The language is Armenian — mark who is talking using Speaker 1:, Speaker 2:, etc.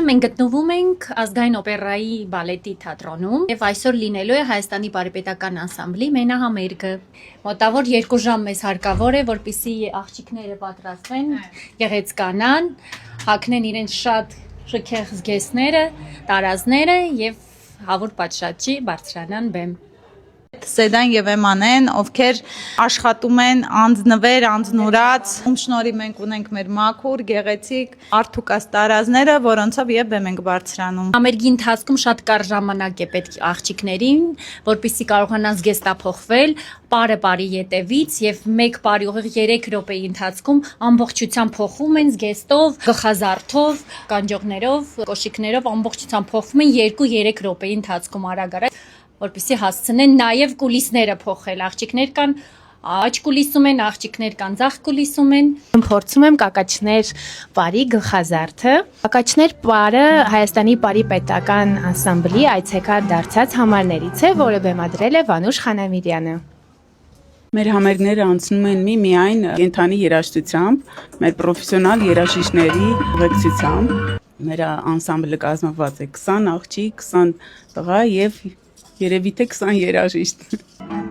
Speaker 1: Մենք գտնվում ենք ազգային օպերայի բալետի թատրոնում եւ այսօր լինելու է Հայաստանի Բարեպետական անսամբլի մենահամերգը։ Մոտավոր 2 ժամ մեզ հարկավոր է, որպեսզի աղջիկները պատրաստվեն, գեղեցկանան, հագնեն իրենց շատ շքեղ զգեստները, տարազները եւ հավուր պատշաճի բարձրանան բեմ։
Speaker 2: Սեդան եւ Էմանեն, ովքեր աշխատում են անձնվեր, անձնուրաց, ում շնորհիվ մենք ունենք մեր մաքուր, գեղեցիկ, արթուկաս տարազները, որոնցով եւ բեմ ենք բարձրանում։
Speaker 1: Համերգի ընթացքում շատ կարճ ժամանակ է պետք աղջիկներին, որպեսզի կարողանան զգեստափոխվել, բարը ետևից եւ 1 բարի ուղիղ 3 րոպեի ընթացքում ամբողջությամբ փոխում են զգեստով, գլխազարդով, կանջողներով, կոշիկներով ամբողջությամբ փոխվում են 2-3 րոպեի ընթացքում արագ-արագ, որպեսզի հասցնեն նաև կուլիսները փոխել։ Աղջիկներ կան աջ կուլիսում են, աղջիկներ կան ձախ կուլիսում են։
Speaker 3: Փորձում եմ կակաչներ բարի գլխազարդը։ Կակաչներ բարը Հայաստանի Բարեպետական անսամբլի այցեկար դարձած համարներից է, որը բեմադրել է Վանուշ Խանամիրյանը։
Speaker 4: Մեր համերգները անցնում են միայն կենթանի երաժշտությամբ, մեր պրոֆեսիոնալ երաժիշտների ուղեկցությամբ։ Մեր անսամբլը կազմված է 20 աղջիկ, 20 տղա եւ երևի թե 20 երաժիշտ։